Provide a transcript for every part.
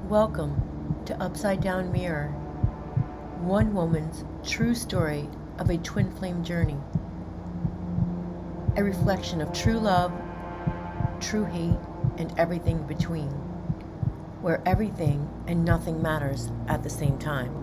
Welcome to Upside Down Mirror, one woman's true story of a twin flame journey, a reflection of true love, true hate, and everything between, where everything and nothing matters at the same time.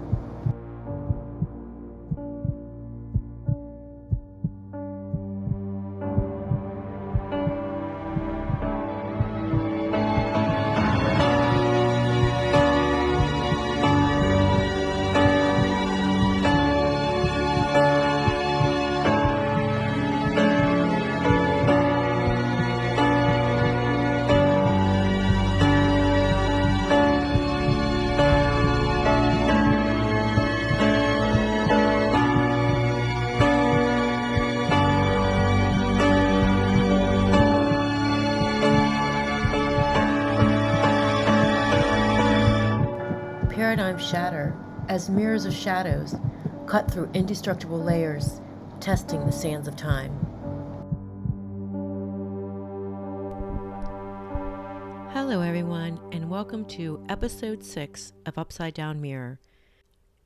Paradigms shatter as mirrors of shadows cut through indestructible layers, testing the sands of time. Hello, everyone, and welcome to episode 6 of Upside Down Mirror.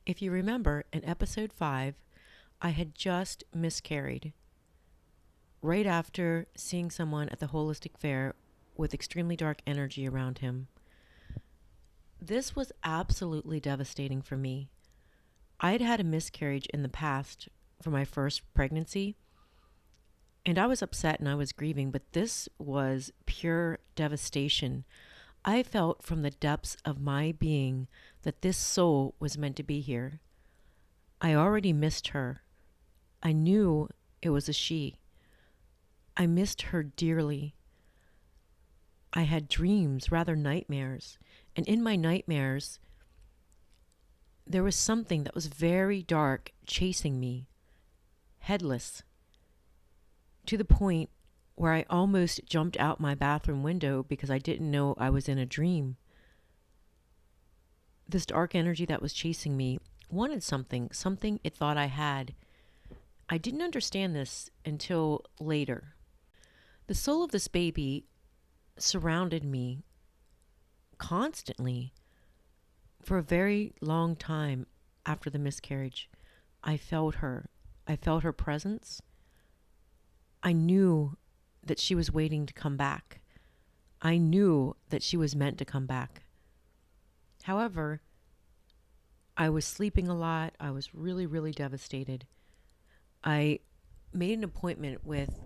If you remember, in episode 5, I had just miscarried right after seeing someone at the holistic fair with extremely dark energy around him. This was absolutely devastating for me. I had had a miscarriage in the past for my first pregnancy, and I was upset and I was grieving, but this was pure devastation. I felt from the depths of my being that this soul was meant to be here. I already missed her. I knew it was a she. I missed her dearly. I had dreams, rather nightmares. And in my nightmares, there was something that was very dark chasing me, headless, to the point where I almost jumped out my bathroom window because I didn't know I was in a dream. This dark energy that was chasing me wanted something it thought I had. I didn't understand this until later. The soul of this baby surrounded me constantly for a very long time after the miscarriage. I felt her. I felt her presence. I knew that she was waiting to come back. I knew that she was meant to come back. However, I was sleeping a lot. I was really, really devastated. I made an appointment with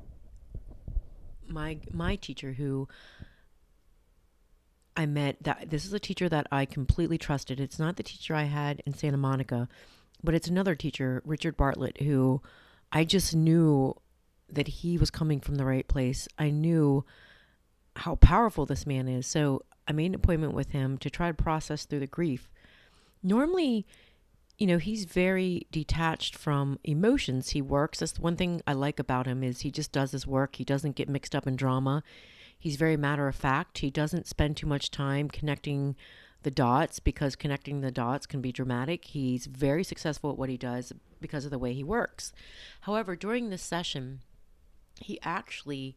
my teacher who I met. That this is a teacher that I completely trusted. It's not the teacher I had in Santa Monica, but it's another teacher, Richard Bartlett, who I just knew that he was coming from the right place. I knew how powerful this man is. So I made an appointment with him to try to process through the grief. Normally, he's very detached from emotions. He works. That's the one thing I like about him is he just does his work. He doesn't get mixed up in drama. He's very matter of fact. He doesn't spend too much time connecting the dots because connecting the dots can be dramatic. He's very successful at what he does because of the way he works. However, during this session, he actually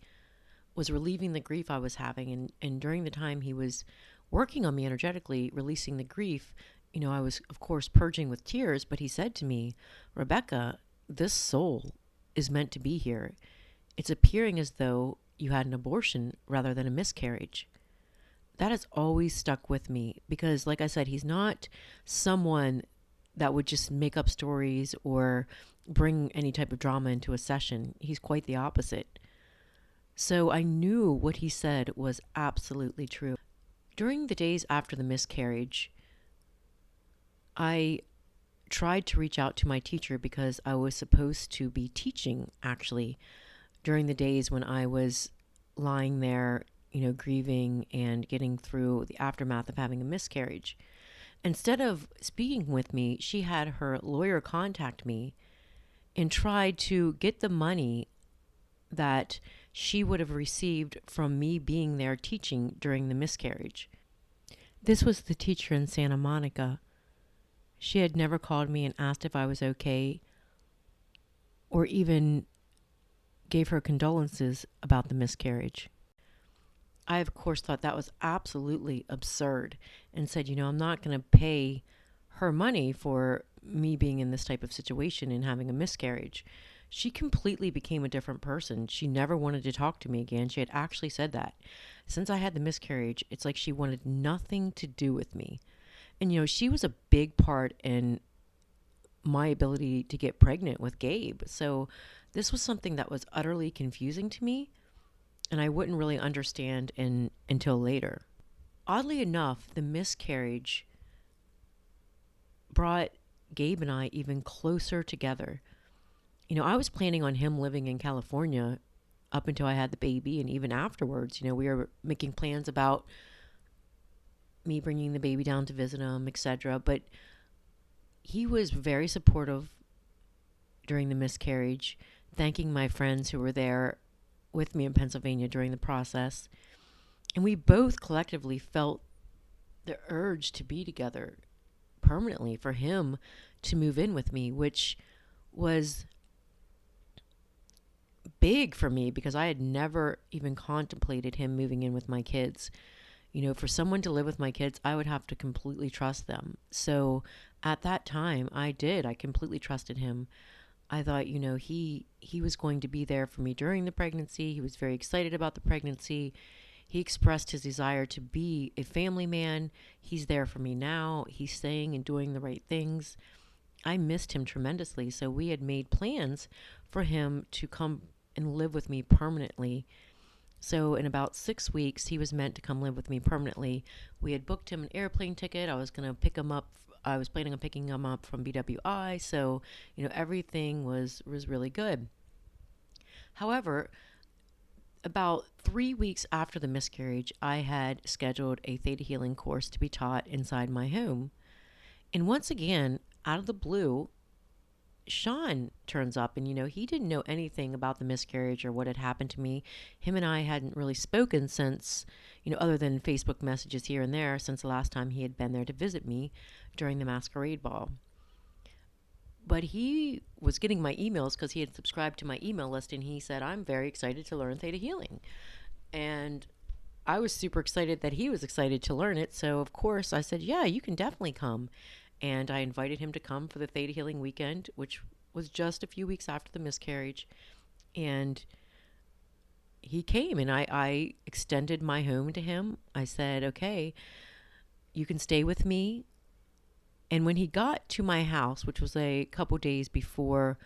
was relieving the grief I was having. And during the time he was working on me energetically, releasing the grief, I was, of course, purging with tears. But he said to me, Rebecca, this soul is meant to be here. It's appearing as though you had an abortion rather than a miscarriage. That has always stuck with me because, like I said, he's not someone that would just make up stories or bring any type of drama into a session. He's quite the opposite. So I knew what he said was absolutely true. During the days after the miscarriage, I tried to reach out to my teacher because I was supposed to be teaching, actually, during the days when I was lying there, grieving and getting through the aftermath of having a miscarriage. Instead of speaking with me, she had her lawyer contact me and tried to get the money that she would have received from me being there teaching during the miscarriage. This was the teacher in Santa Monica. She had never called me and asked if I was okay or even gave her condolences about the miscarriage. I, of course, thought that was absolutely absurd and said, I'm not going to pay her money for me being in this type of situation and having a miscarriage. She completely became a different person. She never wanted to talk to me again. She had actually said that. Since I had the miscarriage, it's like she wanted nothing to do with me. And, she was a big part in my ability to get pregnant with Gabe. So this was something that was utterly confusing to me, and I wouldn't really understand until later. Oddly enough, the miscarriage brought Gabe and I even closer together. I was planning on him living in California up until I had the baby, and even afterwards, we were making plans about me bringing the baby down to visit him, etc. But he was very supportive during the miscarriage, thanking my friends who were there with me in Pennsylvania during the process. And we both collectively felt the urge to be together permanently, for him to move in with me, which was big for me because I had never even contemplated him moving in with my kids. For someone to live with my kids, I would have to completely trust them. So at that time, I did. I completely trusted him. I thought, he was going to be there for me during the pregnancy. He was very excited about the pregnancy. He expressed his desire to be a family man. He's there for me now. He's saying and doing the right things. I missed him tremendously. So we had made plans for him to come and live with me permanently. So in about 6 weeks, he was meant to come live with me permanently. We had booked him an airplane ticket. I was going to pick him up. I was planning on picking him up from BWI. So, everything was really good. However, about 3 weeks after the miscarriage, I had scheduled a theta healing course to be taught inside my home. And once again, out of the blue, Sean turns up, and he didn't know anything about the miscarriage or what had happened to me. Him and I hadn't really spoken since, other than Facebook messages here and there, since the last time he had been there to visit me during the masquerade ball. But he was getting my emails because he had subscribed to my email list, and he said, I'm very excited to learn theta healing. And I was super excited that he was excited to learn it. So, of course, I said, yeah, you can definitely come. And I invited him to come for the theta healing weekend, which was just a few weeks after the miscarriage. And he came, and I extended my home to him. I said, okay, you can stay with me. And when he got to my house, which was a couple days before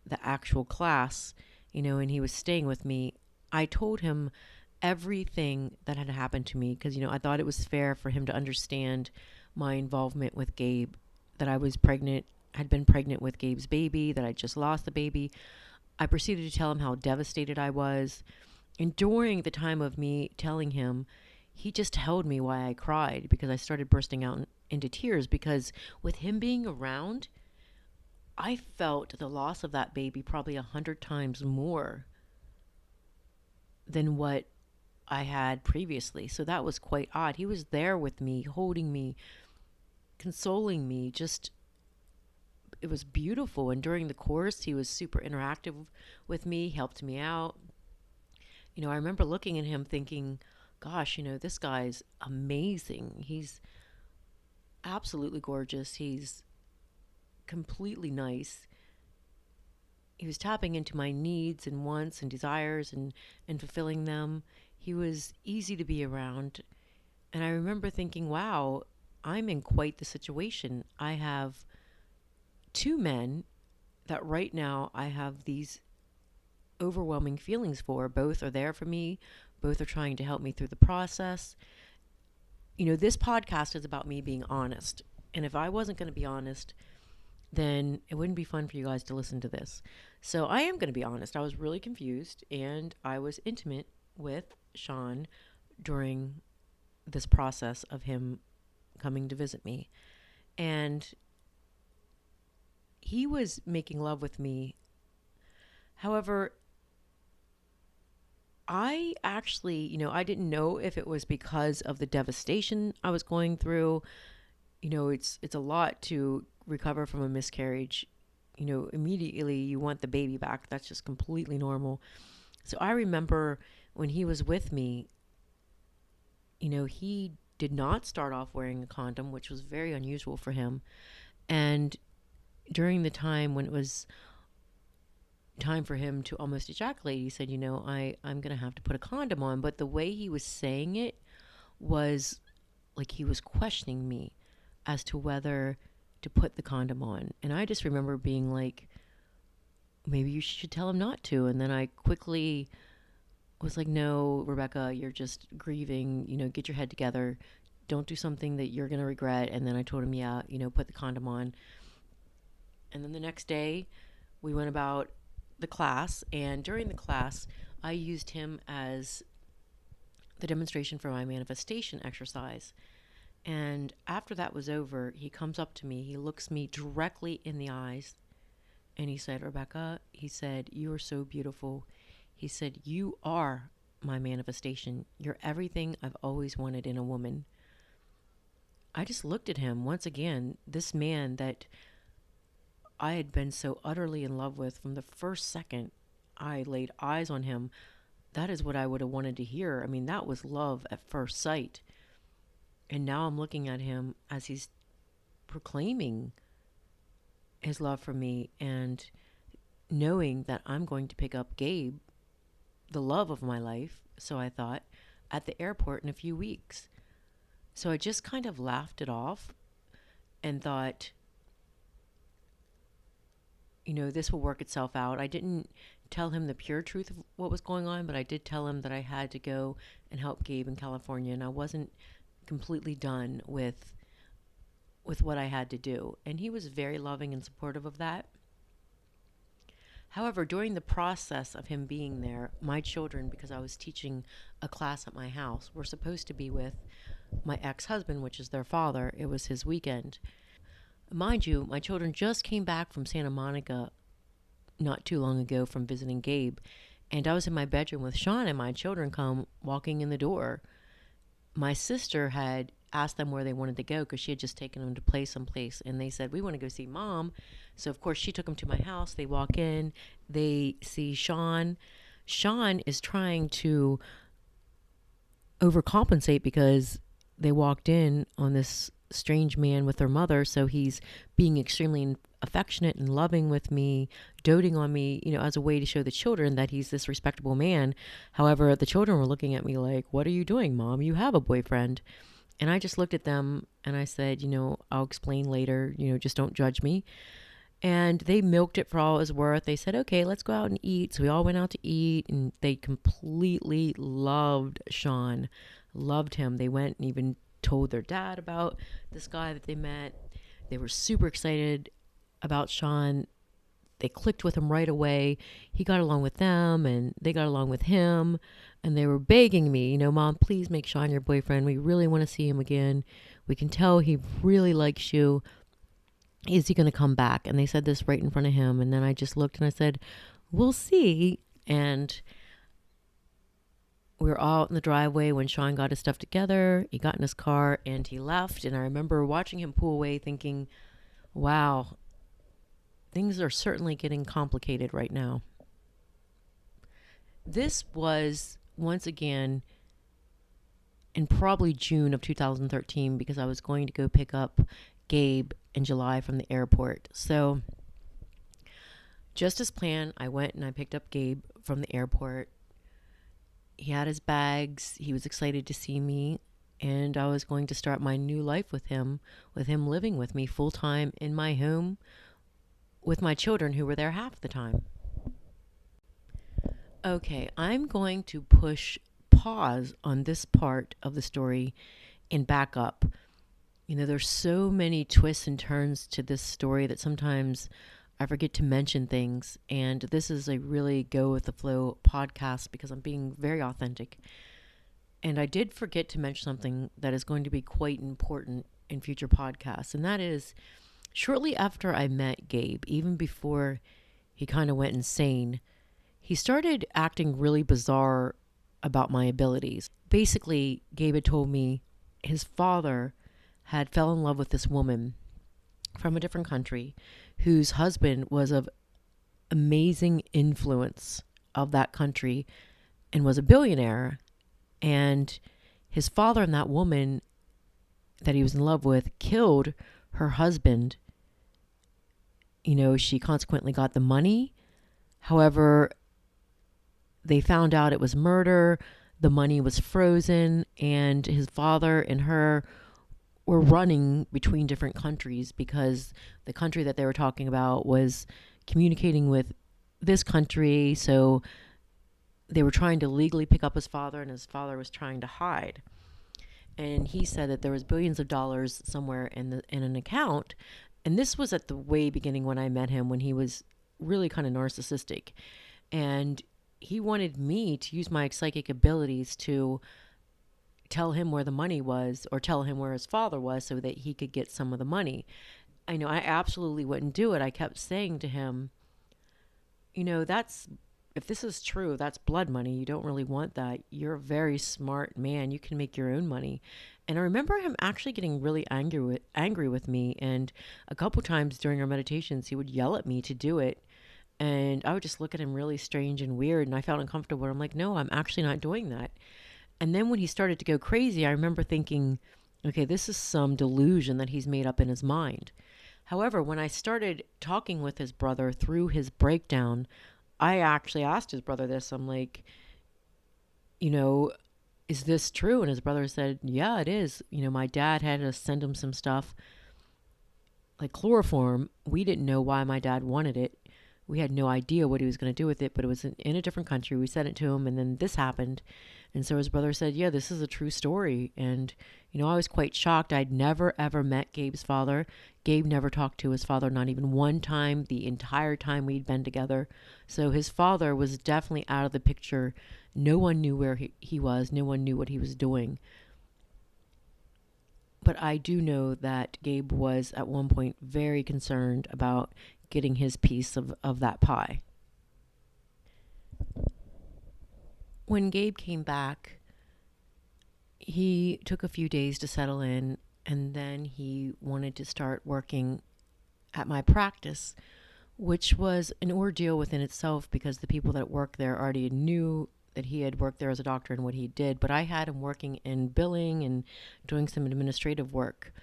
the actual class, and he was staying with me, I told him everything that had happened to me because, I thought it was fair for him to understand my involvement with Gabe, that I was pregnant, had been pregnant with Gabe's baby, that I just lost the baby. I proceeded to tell him how devastated I was. And during the time of me telling him, he just held me while I cried because I started bursting out into tears because with him being around, I felt the loss of that baby probably 100 times more than what I had previously. So that was quite odd. He was there with me, holding me, consoling me. Just, it was beautiful. And during the course, he was super interactive with me, helped me out. I remember looking at him thinking, gosh, this guy's amazing. He's absolutely gorgeous. He's completely nice. He was tapping into my needs and wants and desires and fulfilling them. He was easy to be around. And I remember thinking, wow, I'm in quite the situation. I have two men that right now I have these overwhelming feelings for. Both are there for me. Both are trying to help me through the process. This podcast is about me being honest. And if I wasn't going to be honest, then it wouldn't be fun for you guys to listen to this. So I am going to be honest. I was really confused, and I was intimate with Sean during this process of him coming to visit me. And he was making love with me. However, I actually, I didn't know if it was because of the devastation I was going through. It's a lot to recover from a miscarriage. Immediately you want the baby back. That's just completely normal. So I remember when he was with me, he did not start off wearing a condom, which was very unusual for him. And during the time when it was time for him to almost ejaculate, he said, I'm going to have to put a condom on. But the way he was saying it was like he was questioning me as to whether to put the condom on. And I just remember being like, maybe you should tell him not to. And then I quickly was like, no, Rebecca, you're just grieving, get your head together. Don't do something that you're going to regret. And then I told him, yeah, put the condom on. And then the next day, we went about the class. And during the class, I used him as the demonstration for my manifestation exercise. And after that was over, he comes up to me. He looks me directly in the eyes. And he said, Rebecca, he said, you are so beautiful. He said, you are my manifestation. You're everything I've always wanted in a woman. I just looked at him once again, this man that I had been so utterly in love with from the first second I laid eyes on him. That is what I would have wanted to hear. I mean, that was love at first sight. And now I'm looking at him as he's proclaiming his love for me and knowing that I'm going to pick up Gabe, the love of my life, so I thought, at the airport in a few weeks. So I just kind of laughed it off and thought, this will work itself out. I didn't tell him the pure truth of what was going on, but I did tell him that I had to go and help Gabe in California, and I wasn't completely done with what I had to do. And he was very loving and supportive of that. However, during the process of him being there, my children, because I was teaching a class at my house, were supposed to be with my ex-husband, which is their father. It was his weekend. Mind you, my children just came back from Santa Monica not too long ago from visiting Gabe. And I was in my bedroom with Sean, and my children come walking in the door. My sister had asked them where they wanted to go because she had just taken them to play someplace. And they said, we want to go see Mom. So, of course, she took them to my house. They walk in. They see Sean. Sean is trying to overcompensate because they walked in on this strange man with their mother. So he's being extremely affectionate and loving with me, doting on me, as a way to show the children that he's this respectable man. However, the children were looking at me like, what are you doing, Mom? You have a boyfriend. And I just looked at them and I said, I'll explain later, just don't judge me. And they milked it for all it was worth. They said, okay, let's go out and eat. So we all went out to eat, and they completely loved Sean, loved him. They went and even told their dad about this guy that they met. They were super excited about Sean. They clicked with him right away. He got along with them and they got along with him. And they were begging me, Mom, please make Sean your boyfriend. We really want to see him again. We can tell he really likes you. Is he going to come back? And they said this right in front of him. And then I just looked and I said, we'll see. And we were all out in the driveway when Sean got his stuff together. He got in his car and he left. And I remember watching him pull away thinking, wow, things are certainly getting complicated right now. This was, once again, in probably June of 2013 because I was going to go pick up Gabe in July from the airport. So just as planned, I went and I picked up Gabe from the airport. He had his bags. He was excited to see me. And I was going to start my new life with him living with me full time in my home with my children who were there half the time. Okay, I'm going to push pause on this part of the story and back up. There's so many twists and turns to this story that sometimes I forget to mention things. And this is a really go with the flow podcast because I'm being very authentic. And I did forget to mention something that is going to be quite important in future podcasts. And that is, shortly after I met Gabe, even before he kind of went insane, he started acting really bizarre about my abilities. Basically, Gabe had told me his father had fell in love with this woman from a different country whose husband was of amazing influence of that country and was a billionaire. And his father and that woman that he was in love with killed her husband. She consequently got the money. However, they found out it was murder. The money was frozen, and his father and her were running between different countries because the country that they were talking about was communicating with this country. So they were trying to legally pick up his father, and his father was trying to hide. And he said that there was billions of dollars somewhere in an account. And this was at the way beginning when I met him, when he was really kind of narcissistic. And he wanted me to use my psychic abilities to tell him where the money was, or tell him where his father was, so that he could get some of the money. I know I absolutely wouldn't do it. I kept saying to him, that's, if this is true, that's blood money. You don't really want that. You're a very smart man. You can make your own money. And I remember him actually getting really angry with me. And a couple times during our meditations, he would yell at me to do it. And I would just look at him really strange and weird. And I felt uncomfortable. I'm like, no, I'm actually not doing that. And then when he started to go crazy, I remember thinking, okay, this is some delusion that he's made up in his mind. However, when I started talking with his brother through his breakdown, I actually asked his brother this. I'm like, is this true? And his brother said, yeah, it is. My dad had to send him some stuff like chloroform. We didn't know why my dad wanted it. We had no idea what he was going to do with it, but it was in a different country. We sent it to him, and then this happened. And so his brother said, yeah, this is a true story. And, I was quite shocked. I'd never, ever met Gabe's father. Gabe never talked to his father, not even one time, the entire time we'd been together. So his father was definitely out of the picture. No one knew where he was. No one knew what he was doing. But I do know that Gabe was at one point very concerned about getting his piece of that pie. When Gabe came back, he took a few days to settle in, and then he wanted to start working at my practice, which was an ordeal within itself because the people that worked there already knew that he had worked there as a doctor and what he did. But I had him working in billing and doing some administrative work.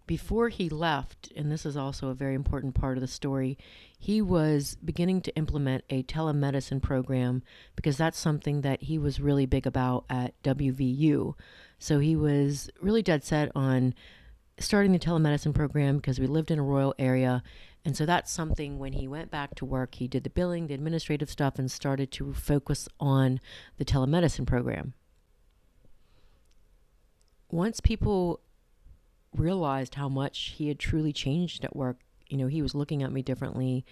Before he left, and this is also a very important part of the story, he was beginning to implement a telemedicine program because that's something that he was really big about at WVU. So he was really dead set on starting the telemedicine program because we lived in a rural area. And so that's something, when he went back to work, he did the billing, the administrative stuff, and started to focus on the telemedicine program. Once people realized how much he had truly changed at work, he was looking at me differently,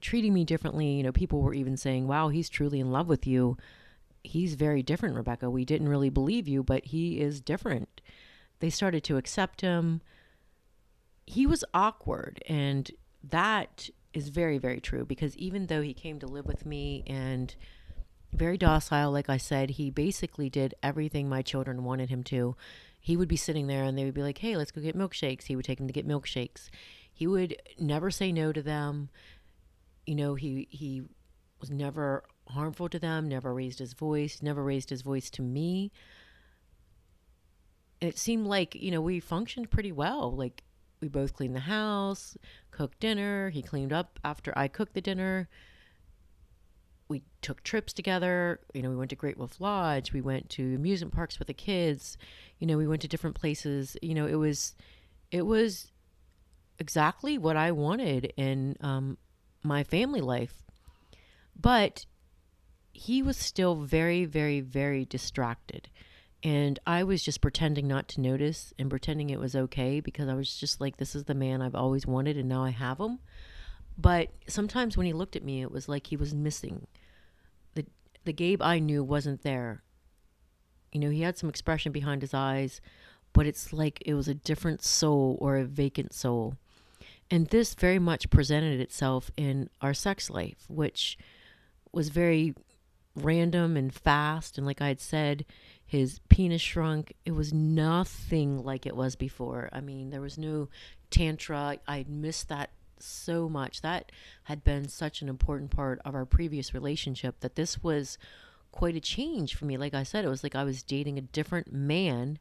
treating me differently. People were even saying, wow, he's truly in love with you. He's very different, Rebecca. We didn't really believe you, but he is different. They started to accept him. He was awkward, and that is very, very true, because even though he came to live with me and very docile, like I said, he basically did everything my children wanted him to. He would be sitting there and they would be like, hey, let's go get milkshakes. He would take them to get milkshakes. He would never say no to them. He was never harmful to them, never raised his voice to me. And it seemed like, we functioned pretty well. Like, we both cleaned the house, cooked dinner. He cleaned up after I cooked the dinner. We took trips together. We went to Great Wolf Lodge. We went to amusement parks with the kids. We went to different places. It was exactly what I wanted in my family life. But he was still very, very, very distracted. And I was just pretending not to notice and pretending it was okay, because I was just like, this is the man I've always wanted and now I have him. But sometimes when he looked at me, it was like he was missing. The Gabe I knew wasn't there. He had some expression behind his eyes, but it's like it was a different soul, or a vacant soul. And this very much presented itself in our sex life, which was very random and fast. And like I had said, his penis shrunk. It was nothing like it was before. I mean, there was no tantra. I missed that so much. That had been such an important part of our previous relationship, that this was quite a change for me. Like I said, it was like I was dating a different man,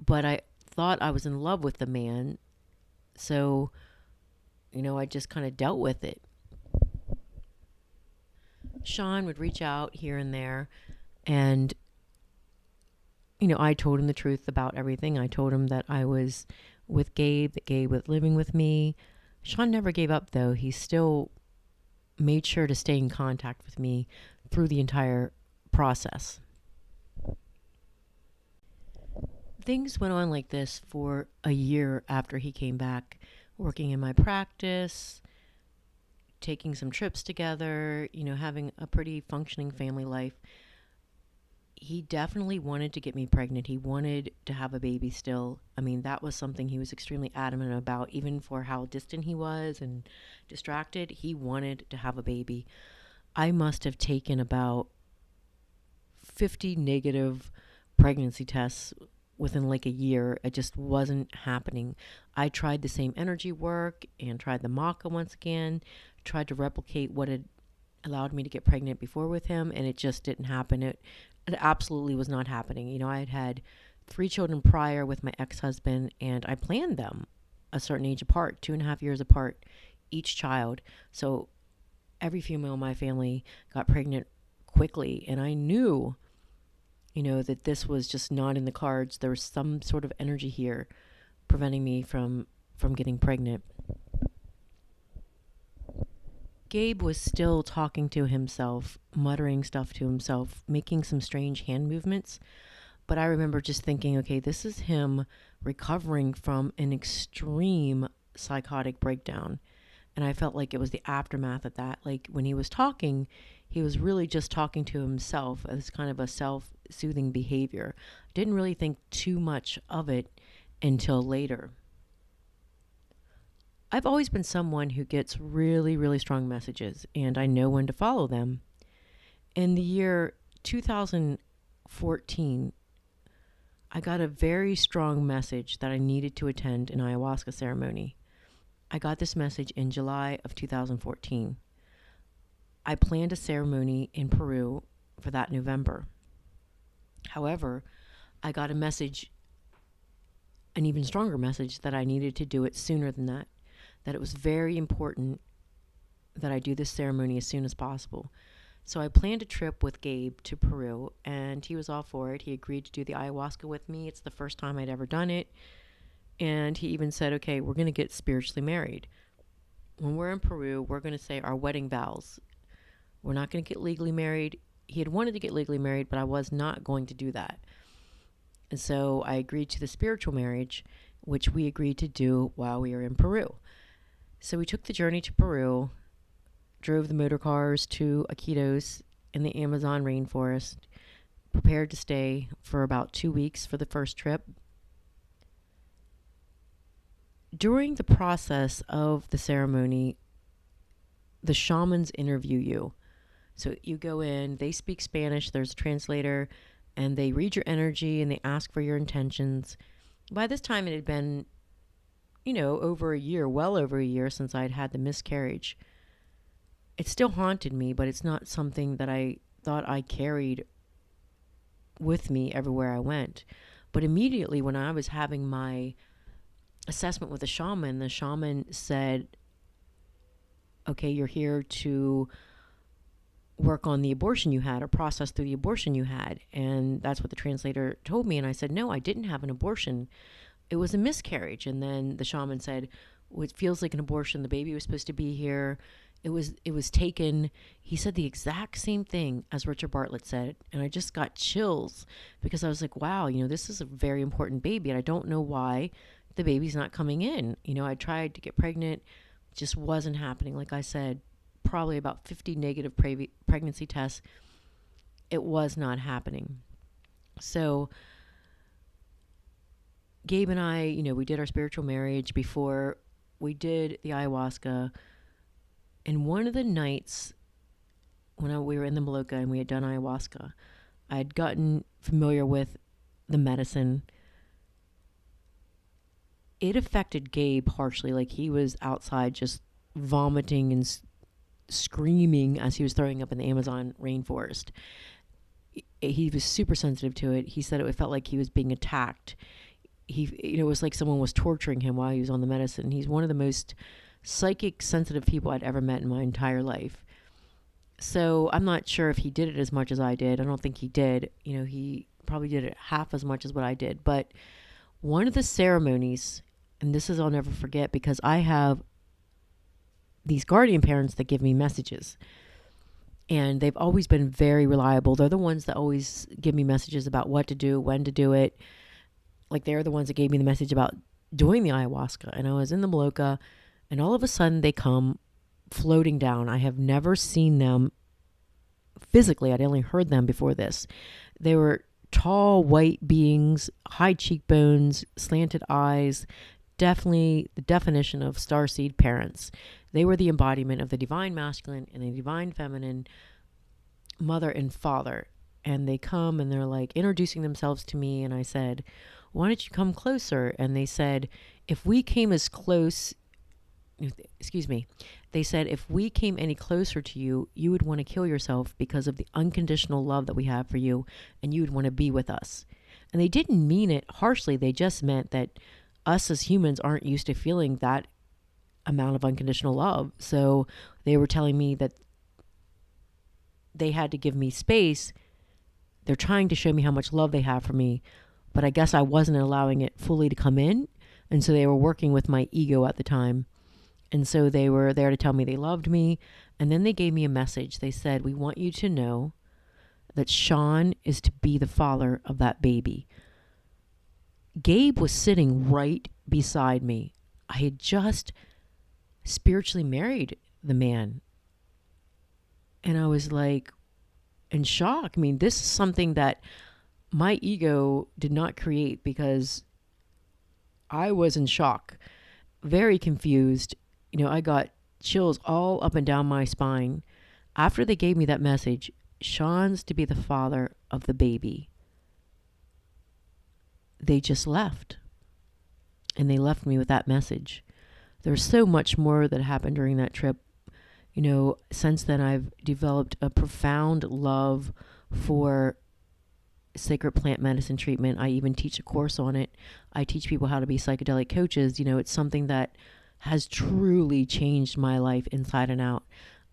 but I thought I was in love with the man. So, I just kind of dealt with it. Sean would reach out here and there, and I told him the truth about everything. I told him that I was with Gabe, that Gabe was living with me. Sean never gave up, though. He still made sure to stay in contact with me through the entire process. Things went on like this for a year after he came back, working in my practice, taking some trips together, having a pretty functioning family life. He definitely wanted to get me pregnant. He wanted to have a baby still. I mean, that was something he was extremely adamant about, even for how distant he was and distracted. He wanted to have a baby. I must have taken about 50 negative pregnancy tests within like a year. It just wasn't happening. I tried the same energy work and tried the maca once again, tried to replicate what had allowed me to get pregnant before with him, and it just didn't happen. It absolutely was not happening. I had 3 children prior with my ex-husband, and I planned them a certain age apart, 2.5 years apart, each child. So every female in my family got pregnant quickly, and I knew, that this was just not in the cards. There was some sort of energy here preventing me from getting pregnant. Gabe was still talking to himself, muttering stuff to himself, making some strange hand movements. But I remember just thinking, okay, this is him recovering from an extreme psychotic breakdown. And I felt like it was the aftermath of that. Like when he was talking, he was really just talking to himself as kind of a self-soothing behavior. Didn't really think too much of it until later. I've always been someone who gets really, really strong messages, and I know when to follow them. In the year 2014, I got a very strong message that I needed to attend an ayahuasca ceremony. I got this message in July of 2014. I planned a ceremony in Peru for that November. However, I got a message, an even stronger message, that I needed to do it sooner than that it was very important that I do this ceremony as soon as possible. So I planned a trip with Gabe to Peru, and he was all for it. He agreed to do the ayahuasca with me. It's the first time I'd ever done it. And he even said, okay, we're going to get spiritually married. When we're in Peru, we're going to say our wedding vows. We're not going to get legally married. He had wanted to get legally married, but I was not going to do that. And so I agreed to the spiritual marriage, which we agreed to do while we were in Peru. So we took the journey to Peru, drove the motor cars to Iquitos in the Amazon rainforest, prepared to stay for about 2 weeks for the first trip. During the process of the ceremony, the shamans interview you. So you go in, they speak Spanish, there's a translator, and they read your energy and they ask for your intentions. By this time, it had been over a year, well over a year since I'd had the miscarriage. It still haunted me, but it's not something that I thought I carried with me everywhere I went. But immediately when I was having my assessment with the shaman said, okay, you're here to work on the abortion you had or process through the abortion you had. And that's what the translator told me. And I said, no, I didn't have an abortion. It was a miscarriage. And then the shaman said, well, it feels like an abortion. The baby was supposed to be here. It was taken. He said the exact same thing as Richard Bartlett said. And I just got chills because I was like, wow, this is a very important baby. And I don't know why the baby's not coming in. I tried to get pregnant. It just wasn't happening. Like I said, probably about 50 negative pregnancy tests. It was not happening. So Gabe and I, we did our spiritual marriage before we did the ayahuasca. And one of the nights when we were in the Maloka and we had done ayahuasca, I had gotten familiar with the medicine. It affected Gabe harshly. Like he was outside just vomiting and screaming as he was throwing up in the Amazon rainforest. He was super sensitive to it. He said it felt like he was being attacked. It was like someone was torturing him while he was on the medicine. He's one of the most psychic sensitive people I'd ever met in my entire life. So I'm not sure if he did it as much as I did. I don't think he did. He probably did it half as much as what I did. But one of the ceremonies, and this is I'll never forget, because I have these guardian parents that give me messages. And they've always been very reliable. They're the ones that always give me messages about what to do, when to do it. Like, they're the ones that gave me the message about doing the ayahuasca. And I was in the Maloka, and all of a sudden they come floating down. I have never seen them physically. I'd only heard them before this. They were tall, white beings, high cheekbones, slanted eyes, definitely the definition of starseed parents. They were the embodiment of the divine masculine and the divine feminine, mother and father. And they come and they're like introducing themselves to me. And I said, why don't you come closer? And they said, if we came as close, they said, if we came any closer to you, you would want to kill yourself because of the unconditional love that we have for you, and you would want to be with us. And they didn't mean it harshly. They just meant that us as humans aren't used to feeling that amount of unconditional love. So they were telling me that they had to give me space. They're trying to show me how much love they have for me, but I guess I wasn't allowing it fully to come in. And so they were working with my ego at the time. And so they were there to tell me they loved me. And then they gave me a message. They said, we want you to know that Sean is to be the father of that baby. Gabe was sitting right beside me. I had just spiritually married the man. And I was like in shock. I mean, this is something that my ego did not create, because I was in shock, very confused. I got chills all up and down my spine. After they gave me that message, Sean's to be the father of the baby, they just left. And they left me with that message. There's so much more that happened during that trip. Since then I've developed a profound love for sacred plant medicine treatment. I even teach a course on it. I teach people how to be psychedelic coaches. It's something that has truly changed my life inside and out.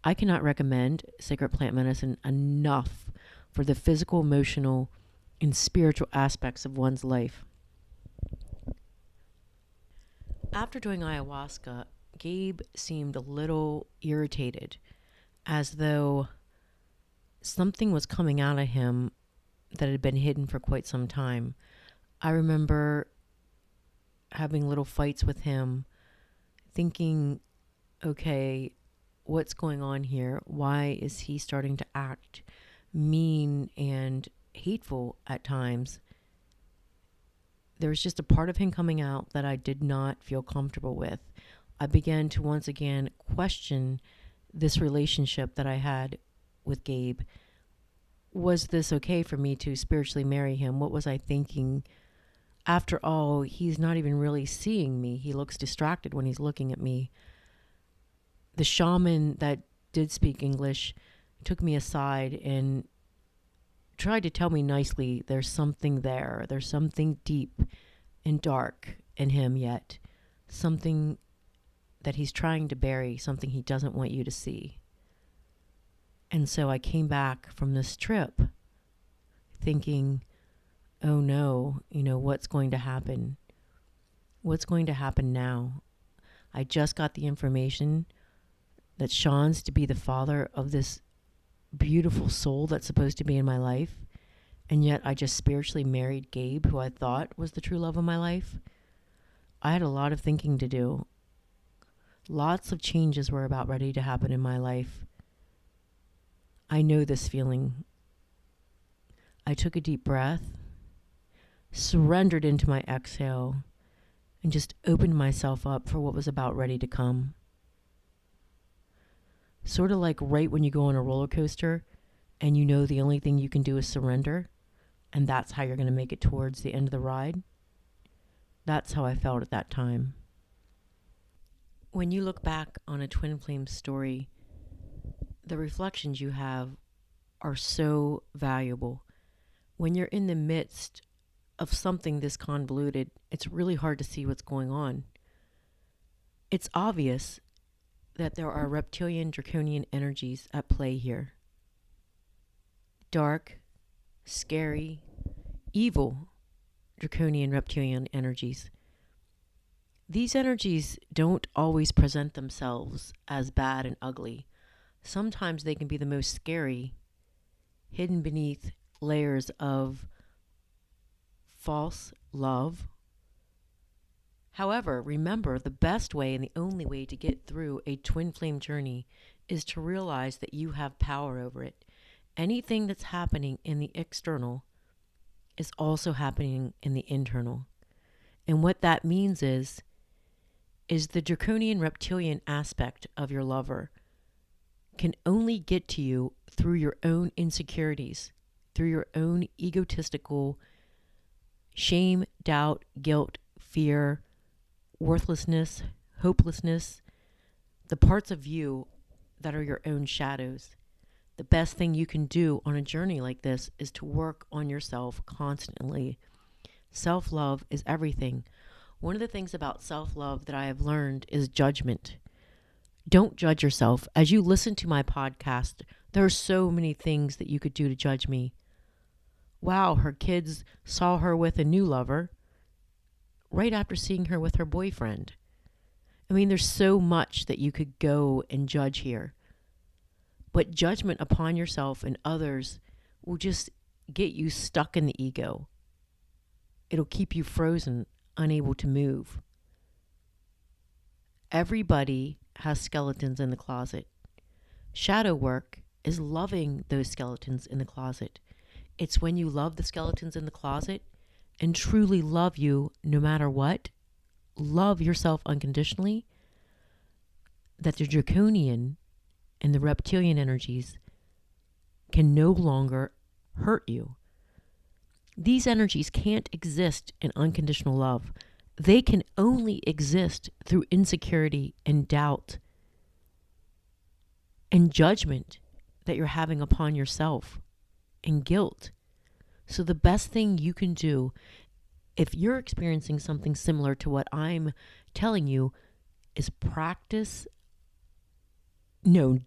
I cannot recommend sacred plant medicine enough for the physical, emotional, and spiritual aspects of one's life. After doing ayahuasca, Gabe seemed a little irritated, as though something was coming out of him that had been hidden for quite some time. I remember having little fights with him, thinking, okay, what's going on here? Why is he starting to act mean and hateful at times? There was just a part of him coming out that I did not feel comfortable with. I began to once again question this relationship that I had with Gabe. Was this okay for me to spiritually marry him? What was I thinking? After all, he's not even really seeing me. He looks distracted when he's looking at me. The shaman that did speak English took me aside and tried to tell me nicely, there's something there. There's something deep and dark in him yet. Something that he's trying to bury, something he doesn't want you to see. And so I came back from this trip thinking, oh no, what's going to happen? What's going to happen now? I just got the information that Sean's to be the father of this beautiful soul that's supposed to be in my life. And yet I just spiritually married Gabe, who I thought was the true love of my life. I had a lot of thinking to do. Lots of changes were about ready to happen in my life. I know this feeling. I took a deep breath, surrendered into my exhale, and just opened myself up for what was about ready to come. Sort of like right when you go on a roller coaster and you know the only thing you can do is surrender, and that's how you're going to make it towards the end of the ride. That's how I felt at that time. When you look back on a twin flame story, the reflections you have are so valuable. When you're in the midst of something this convoluted, it's really hard to see what's going on. It's obvious that there are reptilian draconian energies at play here. Dark, scary, evil draconian reptilian energies. These energies don't always present themselves as bad and ugly. Sometimes they can be the most scary, hidden beneath layers of false love. However, remember, the best way and the only way to get through a twin flame journey is to realize that you have power over it. Anything that's happening in the external is also happening in the internal. And what that means is the draconian reptilian aspect of your lover can only get to you through your own insecurities, through your own egotistical shame, doubt, guilt, fear, worthlessness, hopelessness, the parts of you that are your own shadows. The best thing you can do on a journey like this is to work on yourself constantly. Self-love is everything. One of the things about self-love that I have learned is judgment. Don't judge yourself. As you listen to my podcast, there are so many things that you could do to judge me. Wow, her kids saw her with a new lover right after seeing her with her boyfriend. I mean, there's so much that you could go and judge here. But judgment upon yourself and others will just get you stuck in the ego. It'll keep you frozen, unable to move. Everybody has skeletons in the closet. Shadow work is loving those skeletons in the closet. It's when you love the skeletons in the closet and truly love you no matter what, love yourself unconditionally, that the draconian and the reptilian energies can no longer hurt you. These energies can't exist in unconditional love. They can only exist through insecurity and doubt and judgment that you're having upon yourself and guilt. So the best thing you can do if you're experiencing something similar to what I'm telling you is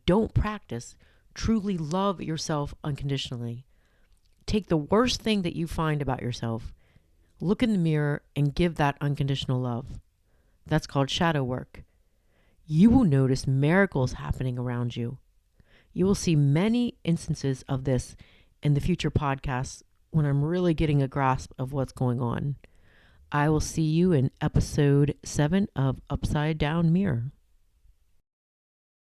don't practice. Truly love yourself unconditionally. Take the worst thing that you find about yourself, look in the mirror and give that unconditional love. That's called shadow work. You will notice miracles happening around you. You will see many instances of this in the future podcasts when I'm really getting a grasp of what's going on. I will see you in episode 7 of Upside Down Mirror.